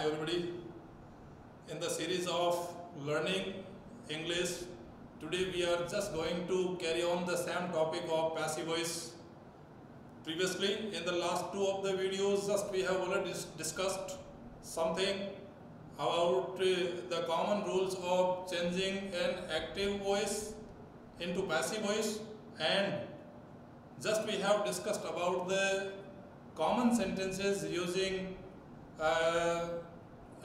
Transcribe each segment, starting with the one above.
Hi everybody. In the series of learning English, today we are just going to carry on the same topic of passive voice. Previously, in the last two of the videos, we have already discussed something about the common rules of changing an active voice into passive voice, and just we have discussed about the common sentences using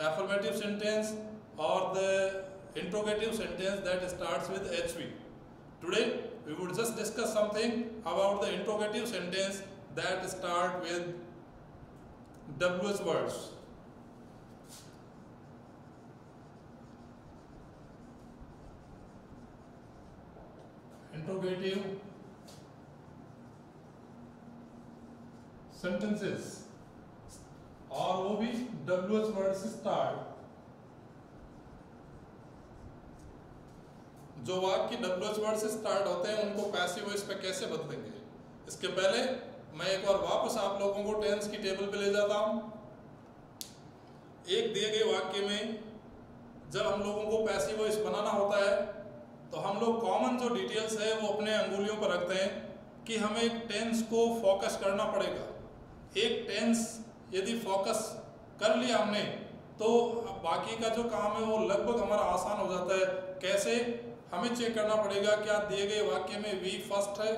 affirmative sentence or the interrogative sentence that starts with HV. Today we would just discuss something about the interrogative sentence that start with WH words. Interrogative sentences और वो भी WH word से start. जो वाक्य WH word से start होते हैं उनको पैसिव वॉइस पे कैसे बदलेंगे, इसके पहले मैं एक बार वापस आप लोगों को टेंस की टेबल पे ले जाता हूं। एक दिए गए वाक्य में जब हम लोगों को पैसिव वॉइस बनाना होता है तो हम लोग कॉमन जो डिटेल्स है वो अपने अंगुलियों पर रखते हैं कि हमें एक टेंस को फोकस करना पड़ेगा। एक टेंस यदि फोकस कर लिया हमने तो बाकी का जो काम है वो लगभग हमारा आसान हो जाता है। कैसे, हमें चेक करना पड़ेगा क्या दिए गए वाक्य में वी फर्स्ट है,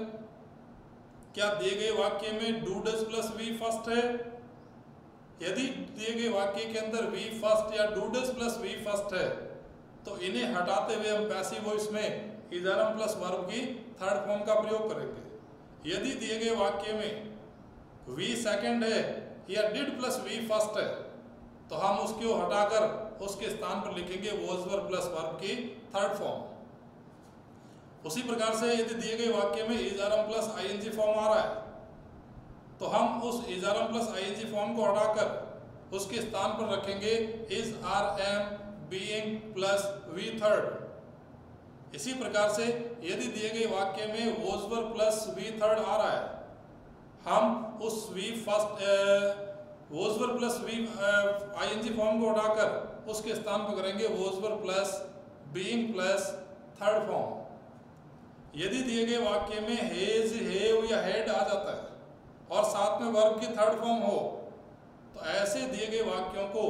क्या दिए गए वाक्य में do does plus V first है। यदि दिए गए वाक्य के अंदर वी फर्स्ट या do does plus V first है तो इन्हें हटाते हुए हम पैसिव वॉइस में is are am plus verb की थर्ड फॉर्म का प्रयोग करेंगे। यदि दिए गए वाक्य में वी सेकंड है या डिड प्लस वी फर्स्ट है तो हम उसको हटाकर उसके स्थान पर लिखेंगे वॉज वर प्लस वर्ब की थर्ड फॉर्म। उसी प्रकार से यदि दिए गए वाक्य में is are am plus ING form आ रहा है तो हम उस is are am plus ING form को हटाकर उसके स्थान पर रखेंगे is are am being plus V third. इसी प्रकार से यदि दिए गए वाक्य में was were plus V third आ रहा है हम उस V first was were plus V I N G form को हटाकर उसके स्थान पर करेंगे was were plus being plus third form. यदि दिए गए वाक्य में हेज हेव या हेड आ जाता है और साथ में वर्ब की थर्ड फॉर्म हो तो ऐसे दिए गए वाक्यों को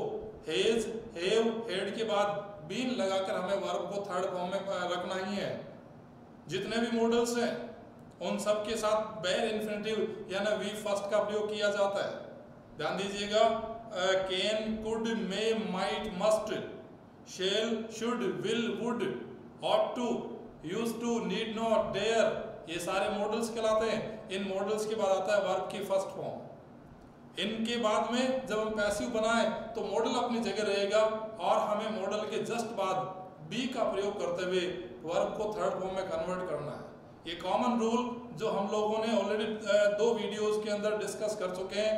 हेज हेव हेड के बाद बीन लगाकर हमें वर्ब को थर्ड फॉर्म में रखना ही है। जितने भी मॉडल्स हैं उन सब के साथ बेयर इन्फिनेटिव यानी वी फर्स्ट का प्रयोग किया जाता है। ध्यान दीजिएगा, can could may might must shall should will would ought to use to need not dare, ये सारे मॉडल्स कहलाते हैं। इन मॉडल्स के बाद आता है वर्ब की फर्स्ट फॉर्म। इनके बाद में जब हम पैसिव बनाएं तो मॉडल अपनी जगह रहेगा और हमें मॉडल के जस्ट बाद बी का प्रयोग करते हुए वर्ब को थर्ड फॉर्म में कन्वर्ट करना है। ये कॉमन रूल जो हम लोगों ने ऑलरेडी दो वीडियोस के अंदर डिस्कस कर चुके हैं।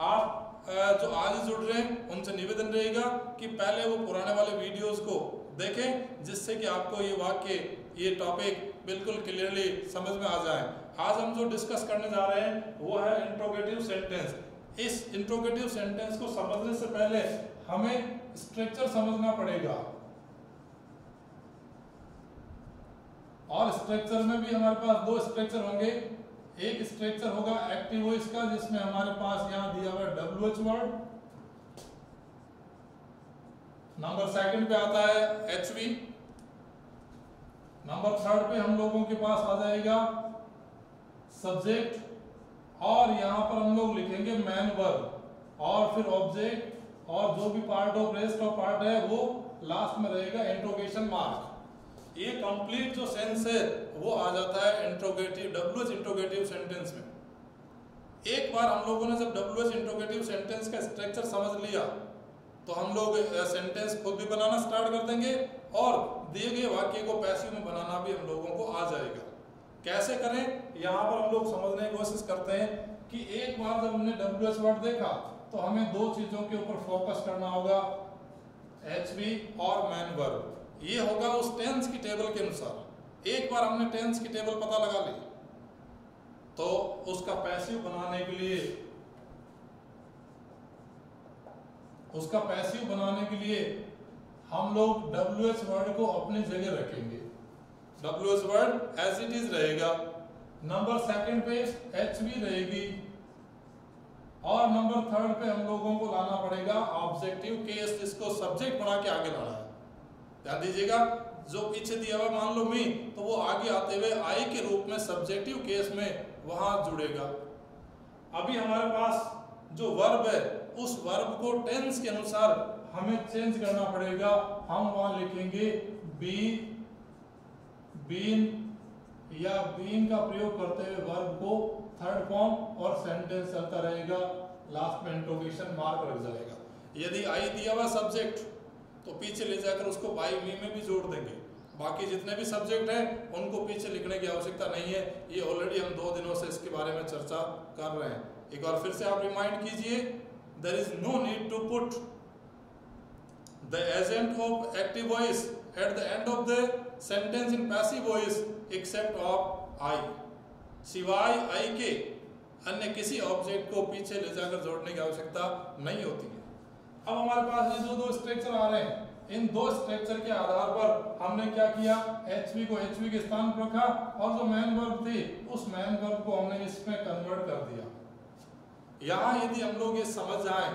आप जो आज जुड़ रहे हैं उनसे निवेदन रहेगा कि पहले वो पुराने वाले वीडियोस को देखें जिससे कि आपको ये वाक्य ये टॉपिक बिल्कुल क्लियरली समझ में आ जाए। आज हम जो डिस्कस करने जा रहे हैं वो है इंट्रोगेटिव सेंटेंस। इस इंट्रोगेटिव सेंटेंस को समझने से पहले हमें स्ट्रक्चर समझना पड़ेगा और स्ट्रक्चर में भी हमारे पास दो स्ट्रक्चर होंगे। एक स्ट्रक्चर होगा एक्टिव वॉइस का जिसमें हमारे पास यहां दिया हुआ है WH वर्ड, नंबर सेकंड पे आता है HV, नंबर थर्ड पे हम लोगों के पास आ जाएगा सब्जेक्ट और यहां पर हम लोग लिखेंगे मैन वर्ब और फिर ऑब्जेक्ट और जो भी part of rest of part है वो लास्ट में रहेगा इंट्रोगेशन मार्क। ये कंप्लीट जो सेंस है वो आ जाता है इंट्रोगेटिव WH इंट्रोगेटिव सेंटेंस में। एक बार हम लोगों ने जब WH इंट्रोगेटिव सेंटेंस का स्ट्रक्चर समझ लिया तो हम लोग सेंटेंस खुद भी बनाना स्टार्ट कर देंगे और दिए गए वाक्य को पैसिव में बनाना भी हम लोगों को आ जाएगा। कैसे करें, यहाँ पर हम लोग समझने की कोशिश करते हैं कि एक बार जब हमने WH वर्ड देखा तो हमें दो चीजों के ऊपर फोकस करना होगा, HV और मैन वर्ब। ये होगा उस टेंस की टेबल के अनुसार। एक बार हमने टेंस की टेबल पता लगा ली तो उसका पैसिव बनाने के लिए उसका पैसिव बनाने के लिए हम लोग WH वर्ड को अपनी जगह रखेंगे, WH word as it is रहेगा, नंबर सेकंड पे HV रहेगी, और नंबर थर्ड पे हम लोगों को लाना पड़ेगा ऑब्जेक्टिव केस, जिसको सब्जेक्ट बना के आगे लाना है। ध्यान दीजिएगा, जो पीछे दिया हुआ मान लो मी, तो वो आगे आते हुए आई के रूप में सब्जेक्टिव केस में वहां जुड़ेगा। अभी हमारे पास जो वर्ब है, उस वर्ब को टेंस के अनुसार हमें चेंज करना पड़ेगा। हम वहां लिखेंगे बी, बीन या बीन का प्रयोग करते हुए वर्ब को थर्ड फॉर्म, और सेंटेंस चलता रहेगा, लास्ट में इंट्रोगेशन मार्क लग जाएगा। यदि आई दिया हुआ सब्जेक्ट तो पीछे ले जाकर उसको बाई मी में भी जोड़ देंगे। बाकी जितने भी सब्जेक्ट हैं उनको पीछे लिखने की आवश्यकता नहीं है, ये ऑलरेडी हम 2 दिनों से इसके बारे में चर्चा कर रहे हैं। एक बार फिर से आप रिमाइंड कीजिए, there is no need to put the agent of active voice at the end of the sentence in passive voice except of I, सिवाय आई के अन्य किसी ऑब्जेक्ट को पीछे ले जाकर जोड़ने की आवश्यकता नहीं होती है। अब हमारे पास ये जो 2 स्ट्रक्चर आ रहे हैं, इन 2 स्ट्रक्चर के आधार पर हमने क्या किया, HV को HV के स्थान पर रखा, और जो मैन वर्ब थी उस मैन वर्ब को हमने इसमें कन्वर्ट कर दिया। यहाँ यदि हम लोग ये समझ जाएं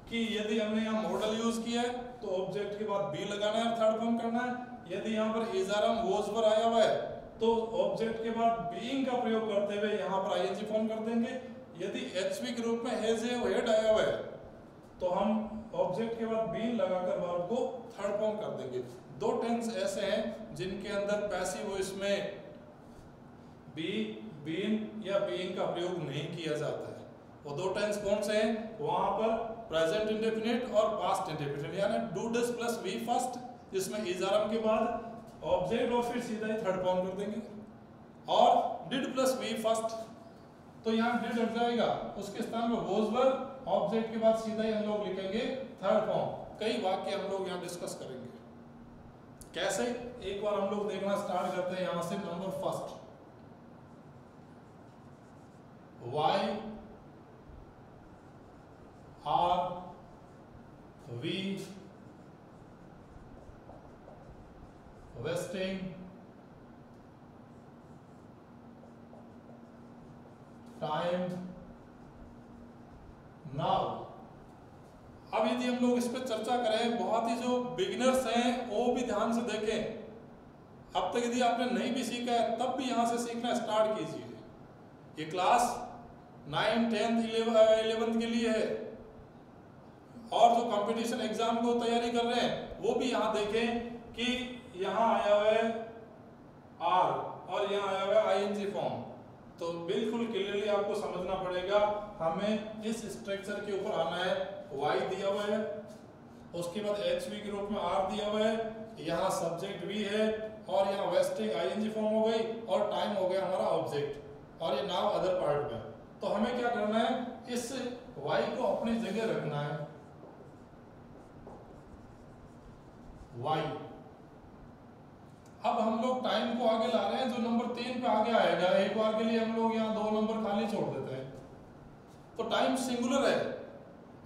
कि यदि हमने यहाँ मॉडल यूज किया है तो ऑब्जेक्ट के बाद बी लगाना है, थर्ड फॉर्म करना है। यदि यहाँ पर इजारम वोज पर आया हुआ है तो ऑब्जेक्ट के बाद बीइंग का प्रयोग करते हुए यहाँ पर आईएनजी फॉर्म कर देंगे। यदि HV के रूप में हैज ए हेड आया हुआ है तो हम ऑब्जेक्ट के बाद बीन लगाकर वर्ब को थर्ड फॉर्म कर देंगे। 2 टेंस ऐसे हैं जिनके अंदर पैसिव वॉइस में बी, बीन या बीइंग का प्रयोग नहीं किया जाता है। वो 2 टेंस कौन से हैं? वहां पर प्रेजेंट इंडेफिनिट और पास्ट इंडेफिनिट, यानी do does plus V first, जिसमें इजारम के बाद ऑब्जेक्ट और फिर सीधा ही थर्ड फॉर्म कर देंगे, और डिड प्लस वी फर्स्ट, तो यहाँ डिड हट जाएगा, उसके स्थान पर वॉज वर्ब, ऑब्जेक्ट के बाद सीधा ही हम लोग लिखेंगे थर्ड फॉर्म। कई वाक्य हम लोग यहाँ डिस्कस करेंगे। कैसे? एक बार हम लोग देखना स्टार्ट करते हैं यहां से number first, why are we wasting time now. अब यदि हम लोग इस पर चर्चा करें, बहुत ही जो बिगिनर्स हैं वो भी ध्यान से देखें। अब तक यदि आपने नहीं भी सीखा है तब भी यहां से सीखना स्टार्ट कीजिए। ये क्लास 9, 10, 11 के लिए है, और जो कंपटीशन एग्जाम को तैयारी कर रहे हैं वो भी यहाँ देखें कि यहाँ आया हुआ है आर और यहाँ आया हुआ है आईएनजी फॉर्म, तो बिल्कुल क्लियरली आपको समझना पड़ेगा। हमें इस स्ट्रक्चर के ऊपर आना है। वाई दिया हुआ है, उसके बाद HV के रूप में आर दिया हुआ है, यहाँ सब्जेक्ट भी है, और यहाँ वेस्टिंग आईएनजी फॉर्म हो गई, और टाइम हो गया हमारा ऑब्जेक्ट, और ये नाउ अदर पार्ट में। तो हमें क्या करना है, इस वाई को अपनी जगह रखना है, वाई। अब हम लोग टाइम को आगे ला रहे हैं, जो नंबर 3 पे आगे आएगा। एक बार के लिए हम लोग यहाँ 2 नंबर खाली छोड़ देते हैं, तो टाइम सिंगुलर है,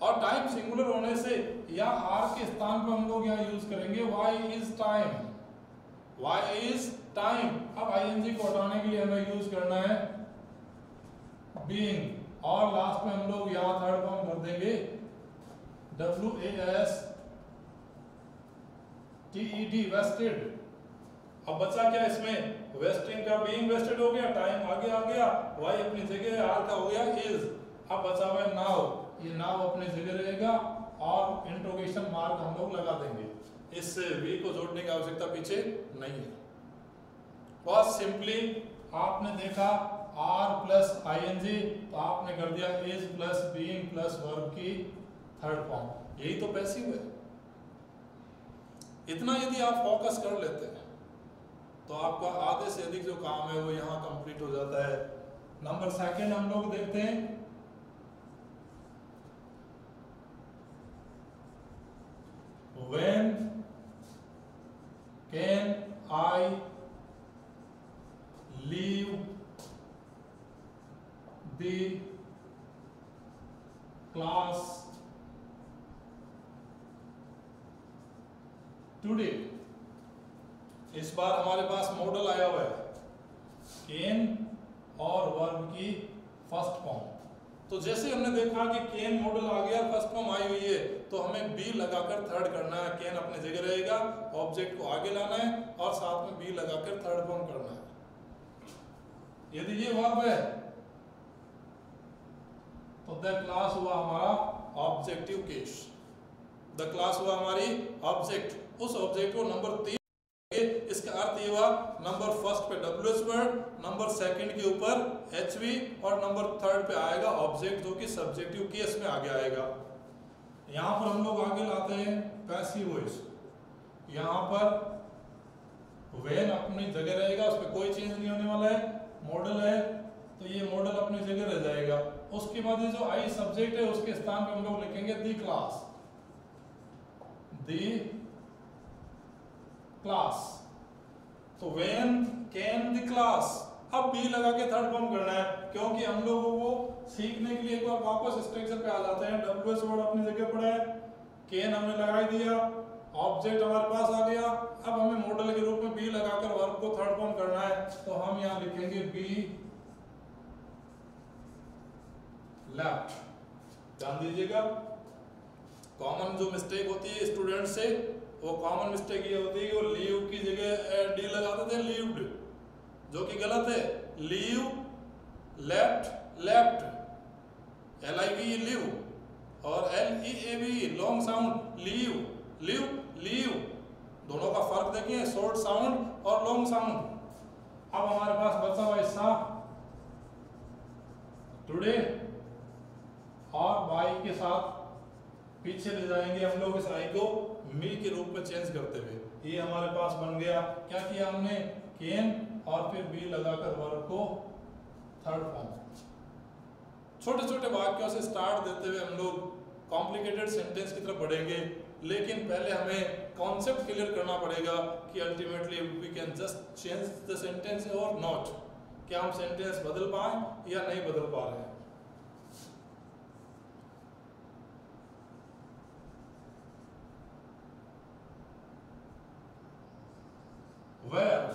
और टाइम सिंगुलर होने से यहाँ आर के स्थान पर हम लोग यहाँ यूज करेंगे why is time, why is time. अब आईएनजी को हटाने के लिए हमें यूज करना है बीइंग, और लास्ट में हम लोग यहाँ थर्ड फॉर्म कर देंगे WASTED, वेस्टेड। अब बचा क्या इसमें, वेस्टिंग का बीइंग वेस्टेड हो गया, टाइम आगे आ गया, वाई अपनी जगह, आर का हो गया इज। अब बचा हुआ है नाउ, ये नाउ अपनी जगह रहेगा, और इंट्रोगेशन मार्क हम लोग लगा देंगे। इस वी को जोड़ने की आवश्यकता पीछे नहीं है। बस सिंपली आपने देखा आर प्लस आईएनजी, तो आपने कर दिया is plus being plus verb की थर्ड फॉर्म। यही तो पैसिव है। इतना यदि आप फोकस कर लेते हैं तो आपका आधे से अधिक जो काम है वो यहाँ कंप्लीट हो जाता है। नंबर सेकंड हम लोग देखते हैं, when can I leave the class today. इस बार हमारे पास मॉडल आया हुआ है कैन और वर्ब की फर्स्ट फॉर्म। तो जैसे हमने देखा कि कैन मॉडल आ गया, फर्स्ट फॉर्म आई हुई है, तो हमें बी लगाकर थर्ड करना है। कैन अपनी जगह रहेगा, ऑब्जेक्ट को आगे लाना है और साथ में बी लगाकर थर्ड फॉर्म करना है। यदि ये वर्ब है तो द क्लास हुआ हमारा ऑब्जेक्टिव केस। द क्लास हुआ हमारी ऑब्जेक्ट। उस ऑब्जेक्ट को नंबर 3, इसका अर्थ ये हुआ नंबर फर्स्ट पे WH वर्ड, नंबर सेकंड के ऊपर HV और नंबर थर्ड पे आएगा ऑब्जेक्ट, जो कि सब्जेक्टिव केस में आगे आएगा। यहां पर हम लोग आगे लाते हैं पैसिव वॉइस। यहां पर व्हेन अपनी जगह रहेगा, उस पर कोई चेंज नहीं होने वाला है। मॉडल है तो ये मॉडल अपनी जगह रह जाएगा। उसके बाद ये जो आई सब्जेक्ट है उसके स्थान पे हम लोग लिखेंगे दी क्लास। दी क्लास। तो व्हेन कैन द क्लास, अब बी लगा के थर्ड फॉर्म करना है, क्योंकि हम लोगों को सीखने के लिए एक बार वापस स्ट्रक्चर पे आ जाते हैं। WH वर्ड अपनी जगह पड़ा है, कैन हमने लगा दिया, ऑब्जेक्ट हमारे पास आ गया। अब हमें मॉडल के रूप में बी लगाकर वर्ब को थर्ड फॉर्म करना है, तो हम यहां लिखेंगे बी लेफ्ट। ध्यान दीजिएगा, कॉमन जो मिस्टेक होती है स्टूडेंट से, वो कॉमन मिस्टेक ये होती है कि वो लीव की जगह डी लगाते थे लीव्ड, जो कि गलत है। Leave left left, LIV leave और LEAV long sound leave leave leave, दोनों का फर्क देखिए, शॉर्ट साउंड और लॉन्ग साउंड। अब हमारे पास बचा हुआ हिस्सा टुडे और बाई के साथ पीछे ले जाएंगे हम लोग इस आई को मी के रूप में चेंज करते हुए। ये हमारे पास बन गया, क्या किया हमने, कैन और फिर बी लगाकर वर्ब को थर्ड फॉर्म। छोटे छोटे वाक्यों से स्टार्ट देते हुए हम लोग कॉम्प्लिकेटेड सेंटेंस की तरफ बढ़ेंगे, लेकिन पहले हमें कॉन्सेप्ट क्लियर करना पड़ेगा कि ultimately we can just change the sentence और नॉट। क्या हम सेंटेंस बदल पाए या नहीं बदल पा रहे हैं। Where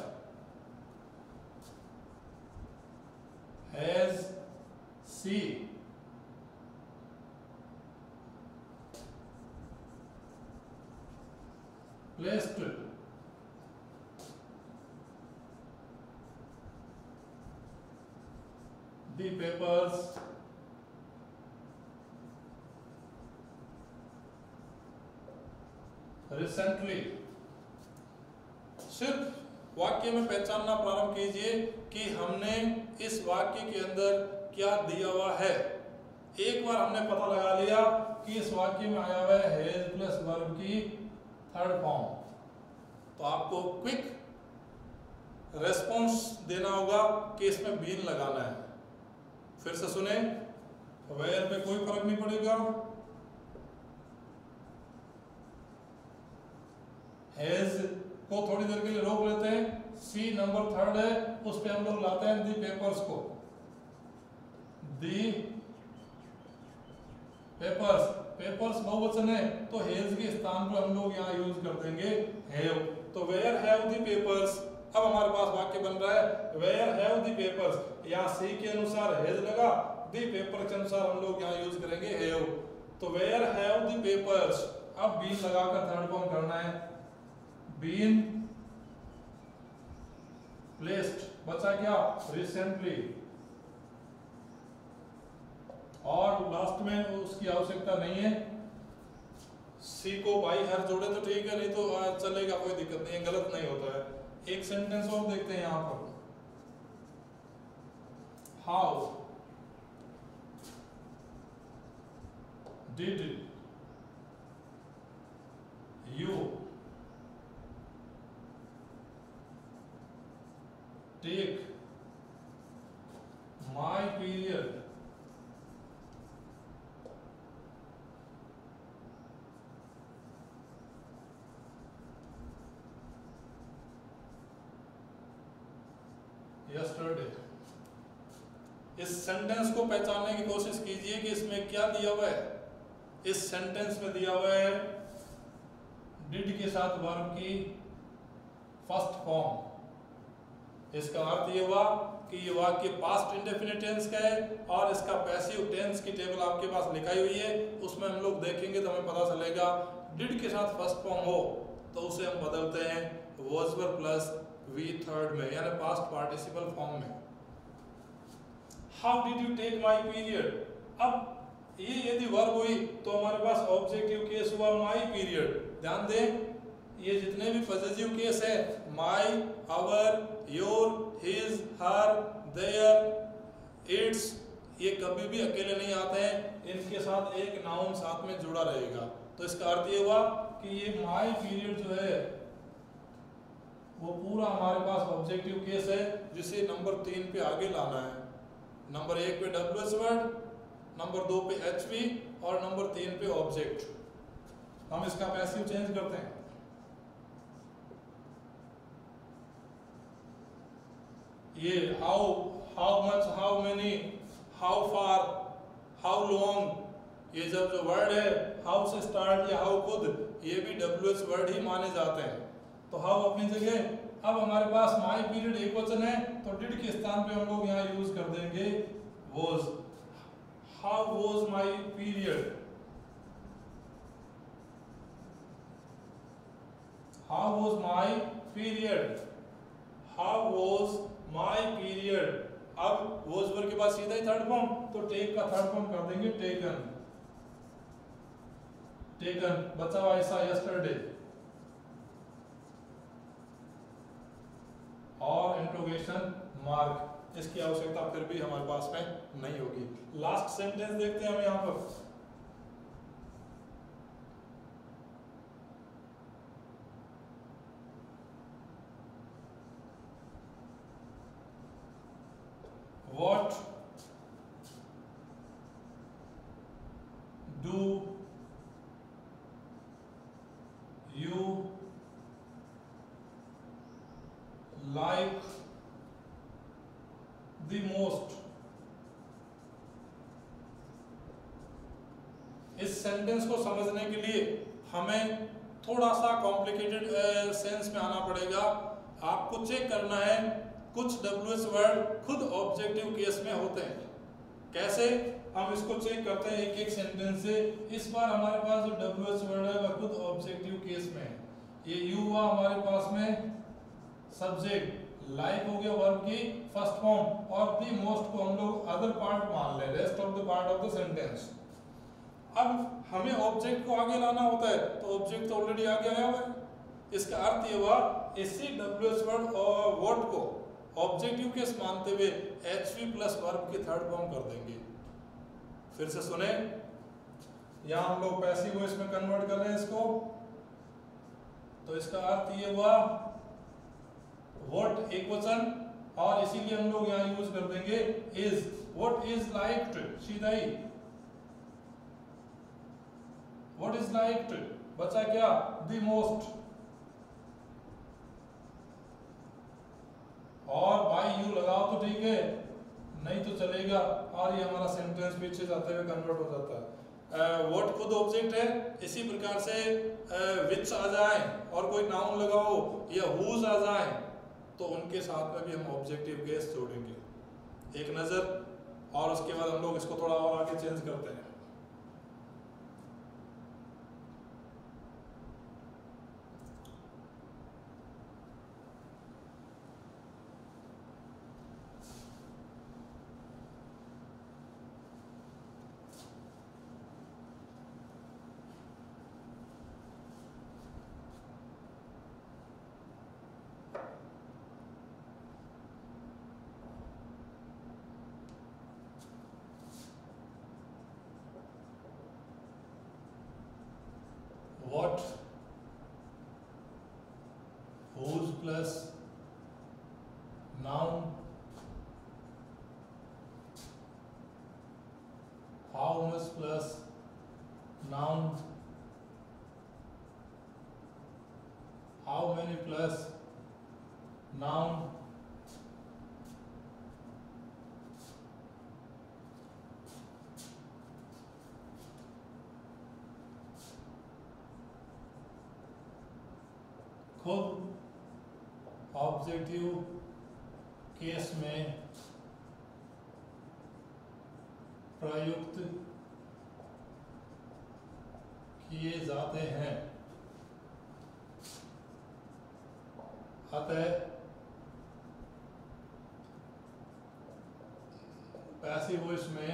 has she placed the papers recently। सिर्फ वाक्य में पहचानना प्रारंभ कीजिए कि हमने इस वाक्य के अंदर क्या दिया हुआ है। एक बार हमने पता लगा लिया कि इस वाक्य में आया हुआ है हैज प्लस वर्ब की थर्ड फॉर्म, तो आपको क्विक रेस्पॉन्स देना होगा कि इसमें बीन लगाना है। फिर से सुने, वेयर पे कोई फर्क नहीं पड़ेगा, हैज को थोड़ी देर के लिए रोक लेते हैं। सी नंबर थर्ड है, उस पे हम लोग लाते हैं दी पेपर्स को। दी पेपर्स, पेपर्स बहुवचन है तो हैज के स्थान पर हम लोग यहाँ यूज कर देंगे हैव। तो वेयर हैव दी पेपर्स। अब हमारे पास वाक्य बन रहा है वेयर हैव दी पेपर्स। यहाँ सी के अनुसार हैज लगा, दी पेपर के अनुसार हम लोग यहाँ यूज करेंगे हैव। तो वेयर हैव दी पेपर्स। अब बीन लगाकर थर्ड फॉर्म करना है, बीन प्लेस्ड। बचा क्या, रिसेंटली। और लास्ट में उसकी आवश्यकता नहीं है। सी को बाई हर जोड़े तो ठीक है, नहीं तो चलेगा, कोई दिक्कत नहीं है, गलत नहीं होता है। एक सेंटेंस और देखते हैं यहां पर, how did you take my period yesterday. इस सेंटेंस को पहचानने की कोशिश कीजिए कि इसमें क्या दिया हुआ है। इस सेंटेंस में दिया हुआ है डिड के साथ वर्ब की फर्स्ट फॉर्म। इसका अर्थ ये हुआ कि ये वाक्य पास्ट इंडेफिनिट टेंस का है और इसका पैसिव टेंस की टेबल आपके पास लिखाई हुई है, उसमें हम लोग देखेंगे तो हमें पता चलेगा डिड के साथ फर्स्ट फॉर्म हो तो उसे हम बदलते हैं was were plus V third में, यानी पास्ट पार्टिसिपल फॉर्म में। How did you take my period, अब ये यदि वर्ब हुई तो हमारे पास ऑब्जेक्टिव केस हुआ माई पीरियड। ध्यान दें ये जितने भी पॉजिटिव केस है my, our, your, his, her, their, its, ये कभी भी अकेले नहीं आते हैं, इनके साथ एक नाउन साथ में जुड़ा रहेगा। तो इसका अर्थ ये हुआ कि ये माई पीरियड जो है वो पूरा हमारे पास ऑब्जेक्टिव केस है जिसे नंबर 3 पे आगे लाना है। नंबर 1 पे डब्ल्यूएस वर्ड, नंबर 2 पे एचवी और नंबर 3 पे ऑब्जेक्ट। हम इसका पैसिव चेंज करते हैं। ये how, how much, how many, how far, how long, ये जब जो वर्ड है हाउ से स्टार्ट या हाउ खुद, ये भी डब्ल्यूएस वर्ड ही माने जाते हैं। तो हाउ अपनी जगह। अब हमारे पास माई पीरियड एक वचन है तो डिड के स्थान पे हम लोग यहाँ यूज कर देंगे was. How was my period, how was my period, how was my period. अब वॉज वर्ड के बाद सीधा ही थर्ड फॉर्म, तो टेक का थर्ड फॉर्म कर देंगे टेकन। टेकन बचा हुआ ऐसा यस्टरडे, और इंट्रोगेशन मार्क, इसकी आवश्यकता फिर भी हमारे पास में नहीं होगी। लास्ट सेंटेंस देखते हैं हम यहां पर। What do you like the most? इस सेंटेंस को समझने के लिए हमें थोड़ा सा कॉम्प्लिकेटेड सेंस में आना पड़ेगा। आपको चेक करना है कुछ डब्ल्यूएस वर्ड खुद ऑब्जेक्टिव केस में होते हैं। कैसे हम इसको चेक करते हैं एक एक सेंटेंस से। इस बार हमारे पास जो डब्ल्यूएस वर्ड है वह खुद ऑब्जेक्टिव केस में है। ये यू हुआ हमारे पास में सब्जेक्ट, लाइक हो गया वर्ब की फर्स्ट फॉर्म, और द मोस्ट को हम लोग अदर पार्ट मान ले, rest of the part of the sentence. अब हमें ऑब्जेक्ट को आगे लाना होता है तो ऑब्जेक्ट तो ऑलरेडी आगे आया हुआ है। इसका अर्थ ये हुआ इसी डब्ल्यूएस वर्ड और वर्ड को ऑब्जेक्टिव केस मानते हुए एचवी प्लस वर्ब की थर्ड फॉर्म कर देंगे। फिर से सुने, यहां हम लोग पैसिव वॉइस में कन्वर्ट कर रहे हैं इसको, तो इसका अर्थ ये हुआ व्हाट एक वचन, और इसीलिए हम लोग यहां यूज कर देंगे इज। व्हाट इज लाइक्ड, सीधा ही व्हाट इज लाइक्ड, बचा क्या द मोस्ट, और बाय यू लगाओ तो ठीक है, नहीं तो चलेगा, और ये हमारा सेंटेंस पीछे जाते हुए कन्वर्ट हो जाता है। व्हाट खुद ऑब्जेक्ट है, इसी प्रकार से विच आ जाए और कोई नाउन लगाओ या हुज आ जाए तो उनके साथ में भी हम ऑब्जेक्टिव केस जोड़ेंगे। एक नजर, और उसके बाद हम लोग इसको थोड़ा और आगे चेंज करते हैं। What, whose plus noun, how much plus noun, how many plus noun, खुद ऑब्जेक्टिव केस में प्रयुक्त किए जाते हैं। अतः पैसिव वॉइस में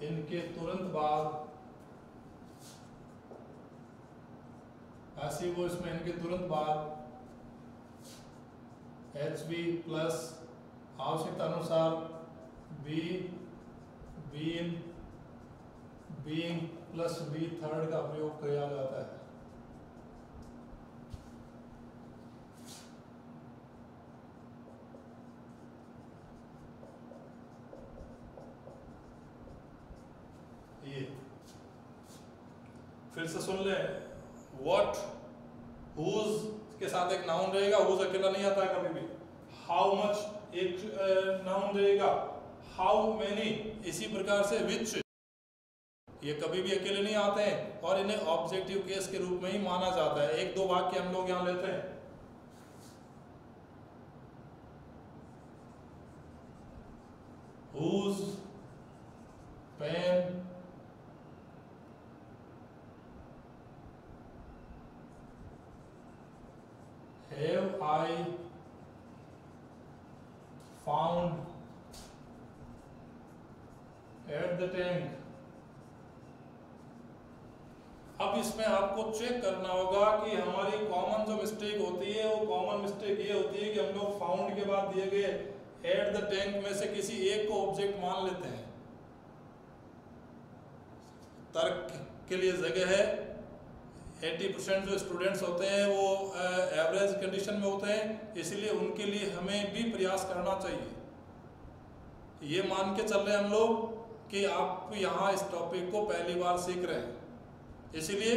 इनके तुरंत बाद HV प्लस आवश्यकता अनुसार be been being plus B third का प्रयोग किया जाता है। ये फिर से सुन ले, व्हाट हुज के साथ एक नाउन रहेगा, हुज अकेला नहीं आता है कभी भी। हाउ मच एक नाउन रहेगा, हाउ मेनी इसी प्रकार से विच, ये कभी भी अकेले नहीं आते हैं और इन्हें ऑब्जेक्टिव केस के रूप में ही माना जाता है। एक दो वाक्य हम लोग यहां लेते हैं। Whose pen have I found at the tank। अब इसमें आपको चेक करना होगा कि हमारी कॉमन जो मिस्टेक होती है वो कॉमन मिस्टेक ये होती है कि हम लोग फाउंड के बाद दिए गए एट द टैंक में से किसी एक को ऑब्जेक्ट मान लेते हैं। तर्क के लिए जगह है। 80% जो स्टूडेंट्स होते हैं वो एवरेज कंडीशन में होते हैं, इसलिए उनके लिए हमें भी प्रयास करना चाहिए। ये मान के चल रहे हैं हम लोग कि आप यहाँ इस टॉपिक को पहली बार सीख रहे हैं, इसलिए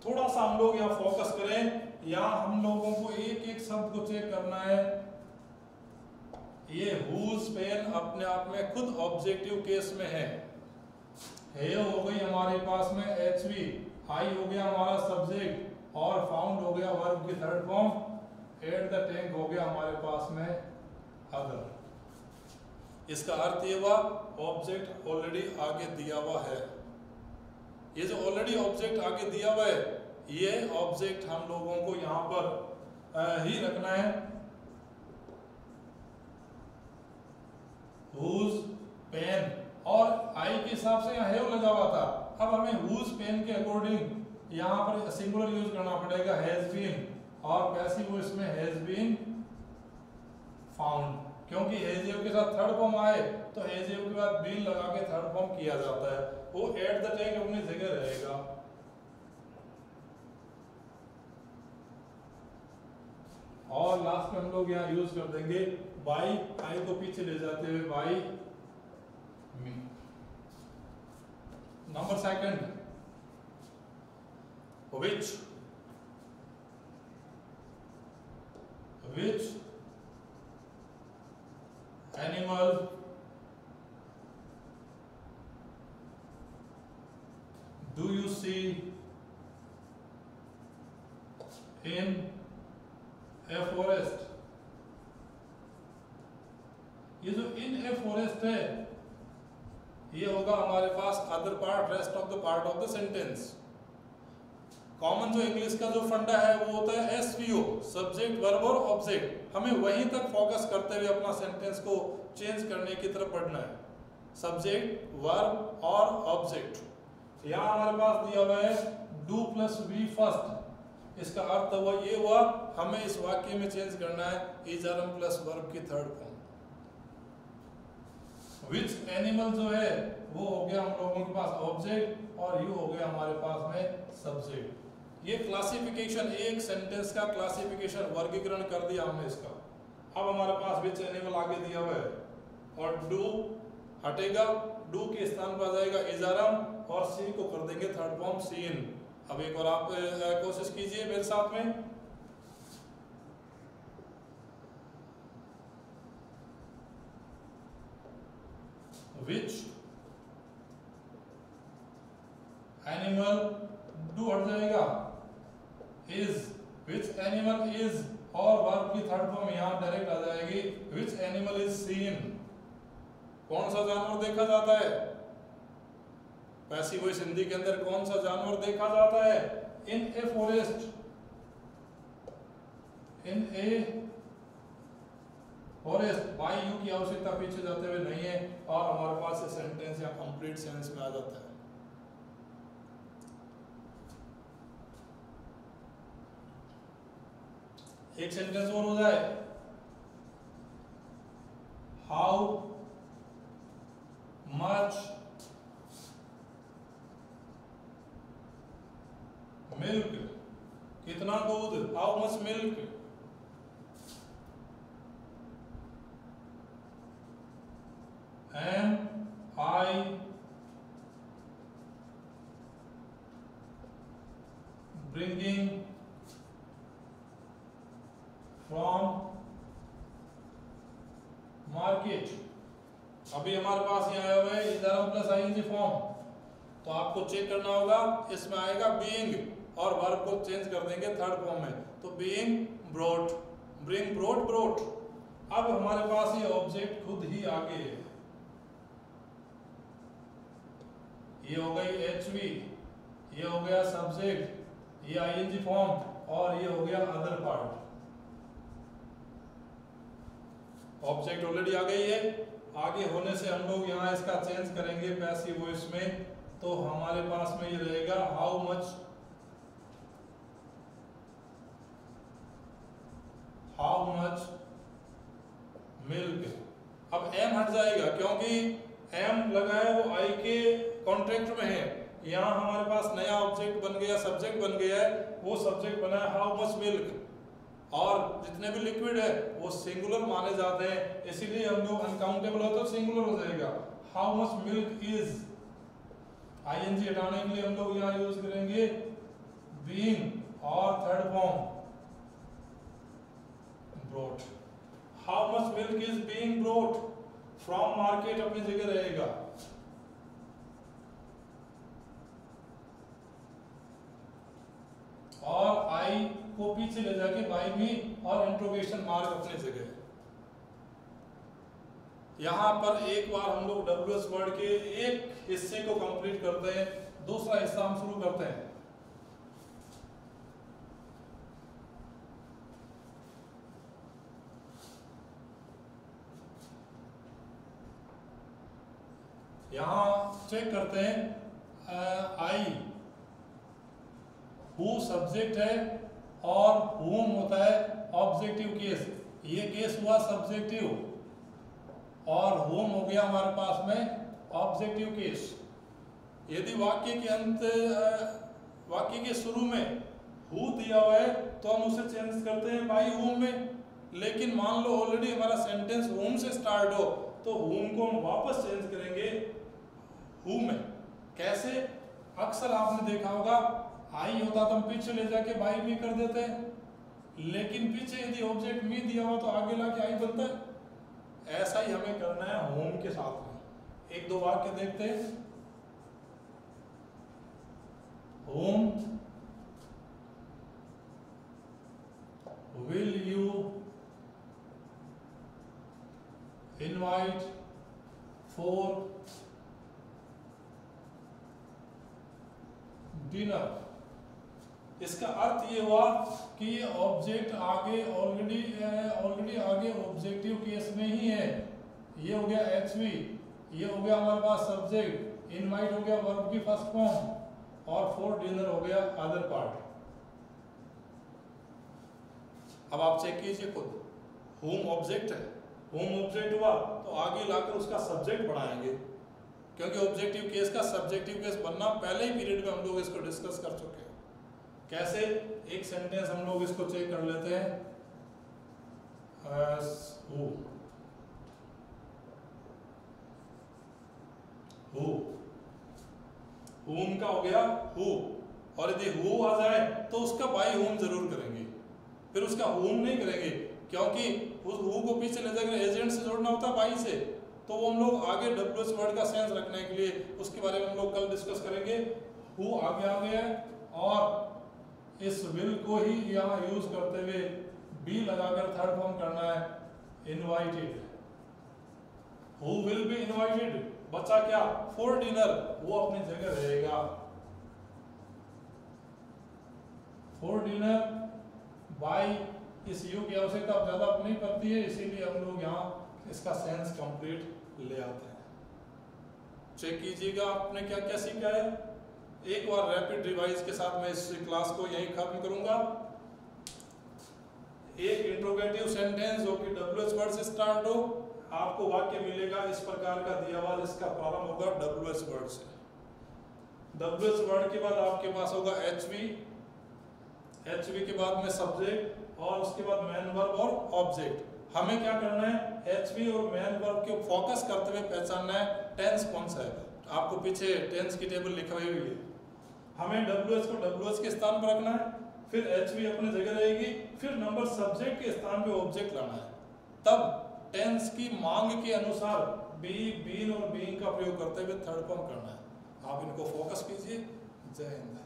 थोड़ा सा हम लोग यहाँ फोकस करें। यहाँ हम लोगों को एक एक शब्द को चेक करना है। ये हुज पेन अपने आप में खुद ऑब्जेक्टिव केस में है। हो गई हमारे पास में HV, आई हो गया हमारा सब्जेक्ट और फाउंड हो गया वर्ब की third form, at the tank हो गया हमारे पास में अदर। इसका अर्थ ये हुआ ऑब्जेक्ट ऑलरेडी आगे दिया हुआ है। ये जो ऑलरेडी ऑब्जेक्ट आगे दिया हुआ है, ये ऑब्जेक्ट हम लोगों को यहाँ पर ही रखना है। हुज पेन और आई के हिसाब से यहाँ हैव लगा हुआ था। अब हमें हुज पेन के अकॉर्डिंग यहाँ पर सिंगुलर यूज करना पड़ेगा, हैज बीन, और पैसिव वॉइस में हैज बीन फाउंड, क्योंकि हैज के साथ थर्ड फॉर्म आए तो हैज के बाद बीन लगा के थर्ड फॉर्म किया जाता है। वो एट द टैंक अपनी जगह रहेगा। और लास्ट में हम लोग यहाँ यूज कर देंगे बाई, आई को पीछे ले जाते हुए by me. Number second, which animal do you see in a forest? ये जो in a forest है, ये होगा हमारे पास other part, rest of the part of the sentence. Common जो इंग्लिश का जो फंडा है वो होता है SVO, सब्जेक्ट वर्ब और ऑब्जेक्ट। हमें वहीं तक फोकस करते हुए अपना सेंटेंस को चेंज करने की तरफ बढ़ना है, सब्जेक्ट वर्ब और ऑब्जेक्ट। यहाँ हमारे पास दिया हुआ है डू प्लस वी फर्स्ट। इसका अर्थ हुआ ये हुआ हमें इस वाक्य में चेंज करना है इज आरम प्लस वर्ब की थर्ड फॉर्म। विच एनिमल जो है वो हो गया हम लोगों के पास ऑब्जेक्ट और यू हो गया हमारे पास में सब्जेक्ट। ये क्लासिफिकेशन, एक सेंटेंस का क्लासिफिकेशन, वर्गीकरण कर दिया हमने इसका। अब हमारे पास विच एनिमल आगे दिया हुआ है और डू हटेगा, डू के स्थान पर आ जाएगा इज आरम और सी को कर देंगे थर्ड फॉर्म सीन। अब एक और आप कोशिश कीजिए मेरे साथ में। विच एनिमल, डू हट जाएगा इज, विच एनिमल इज, और वर्ब की थर्ड फॉर्म यहाँ डायरेक्ट आ जाएगी, विच एनिमल इज सीन, कौन सा जानवर देखा जाता है, पैसिव वॉइस हिंदी के अंदर कौन सा जानवर देखा जाता है, in a forest, in a forest, by you की आवश्यकता पीछे जाते हुए नहीं है, और हमारे पास सेंटेंस या कंप्लीट सेंस में आ जाता है। एक सेंटेंस और हो जाए, हाउ मच मिल्क, कितना दूध, how much milk am I bringing from market। अभी हमारे पास यहाँ आया हुआ है इधर प्लस आईएनजी फॉर्म, तो आपको चेक करना होगा, इसमें आएगा बीइंग और वर्ब को चेंज कर देंगे थर्ड फॉर्म में, तो being brought, bring brought brought. अब हमारे पास ये ऑब्जेक्ट खुद ही आगे है, ये हो गई एचवी, ये हो गया सब्जेक्ट, ये आईएनजी फॉर्म, और ये हो गया अदर पार्ट। ऑब्जेक्ट ऑलरेडी आ गई है, आगे होने से हम लोग यहाँ इसका चेंज करेंगे पैसिव वॉइस में, तो हमारे पास में ये रहेगा how much, how much milk. अब एम हट जाएगा क्योंकि एम लगा है वो आई के कॉन्ट्रैक्ट में है, यहाँ हमारे पास नया ऑब्जेक्ट बन गया, सब्जेक्ट बन गया है, वो सब्जेक्ट बना है हाउ मच मिल्क, और जितने भी लिक्विड है वो सिंगुलर माने जाते हैं, इसीलिए हम लोग अनकाउंटेबल हो तो सिंगुलर हो जाएगा, how much milk is. I N G हटाने के लिए हम लोग यहाँ यूज करेंगे बीइंग और third form brought, how much milk is being brought from market अपनी जगह रहेगा। और आई को पीछे ले जाके बाई भी, और इंट्रोगेशन मार्क अपनी जगह। यहां पर एक बार हम लोग डब्ल्यूएस वर्ड के एक हिस्से को कंप्लीट करते हैं, दूसरा हिस्सा हम शुरू करते हैं। यहां चेक करते हैं, आई हु सब्जेक्ट है और हुम होता है ऑब्जेक्टिव केस, ये केस हुआ सब्जेक्टिव, और हुम हो गया हमारे पास में ऑब्जेक्टिव केस। यदि वाक्य के अंत, वाक्य के शुरू में हु दिया हुआ है तो हम उसे चेंज करते हैं बाई हुम में, लेकिन मान लो ऑलरेडी हमारा सेंटेंस हुम से स्टार्ट हो तो हुम को हम वापस चेंज करेंगे हु में। कैसे? अक्सर आपने देखा होगा आई होता तो हम पीछे ले जाके बाई भी कर देते हैं, लेकिन पीछे यदि ऑब्जेक्ट मी दिया हो तो आगे लाके आई बनता है। ऐसा ही हमें करना है होम के साथ में। एक दो वाक्य देखते हैं। Home will you invite for dinner. इसका अर्थ ये हुआ कि ये ऑब्जेक्ट आगे ऑलरेडी आगे ऑब्जेक्टिव केस में ही है। ये हो गया एचवी, ये हो गया हमारे पास सब्जेक्ट, इनवाइट हो गया वर्ब की फर्स्ट फॉर्म, और फॉर डिनर हो गया अदर पार्ट। अब आप चेक कीजिए खुद, होम ऑब्जेक्ट है, होम ऑब्जेक्ट हुआ तो आगे लाकर उसका सब्जेक्ट बढ़ाएंगे, क्योंकि ऑब्जेक्टिव केस का सब्जेक्टिव केस बनना पहले ही पीरियड में हम लोग इसको डिस्कस कर चुके हैं। कैसे? एक सेंटेंस हम लोग इसको चेक कर लेते हैं। होम का हो गया हु, और यदि हु आ जाए तो उसका बाई होम जरूर करेंगे, फिर उसका होम नहीं करेंगे, क्योंकि उस हु को पीछे ले जाकर एजेंट से जोड़ना होता है बाई से। तो वो हम लोग आगे डब्ल्यूएस वर्ड का सेंस रखने के लिए उसके बारे में हम लोग कल डिस्कस करेंगे। हु आगे आ गया है और इस विल को ही यहाँ यूज करते हुए बी लगाकर थर्ड फॉर्म करना है, invited. Who will be invited, बचा क्या, फॉर डिनर, वो अपनी जगह रहेगा। फॉर डिनर बाय, इस यू की आवश्यकता अब ज्यादा नहीं पड़ती है, इसीलिए हम लोग यहाँ इसका सेंस कंप्लीट ले आते हैं। चेक कीजिएगा आपने क्या क्या सीखा है। एक बार रैपिड रिवाइज के साथ मैं इस क्लास को यहीं खत्म करूंगा। एक इंट्रोगेटिव सेंटेंस जो कि WH वर्ड से स्टार्ट हो, आपको वाक्य मिलेगा इस प्रकार का दिया हुआ, जिसका प्रारंभ होगा WH वर्ड से। WH वर्ड के बाद आपके पास होगा HV, HV के बाद में सब्जेक्ट और उसके बाद मेन वर्ब और ऑब्जेक्ट। हमें क्या करना है, HV और मेन वर्ब को फोकस करते हुए पहचानना है टेंस कौन सा है। आपको पीछे टेंस की टेबल लिखवाई हुई है। हमें WH को WH के स्थान पर रखना है, फिर HV अपनी जगह रहेगी, फिर नंबर सब्जेक्ट के स्थान पे ऑब्जेक्ट लाना है। तब टेंस की मांग के अनुसार बी, बीन और बीइंग का प्रयोग करते हुए थर्ड फॉर्म करना है। आप इनको फोकस कीजिए। जय हिंद।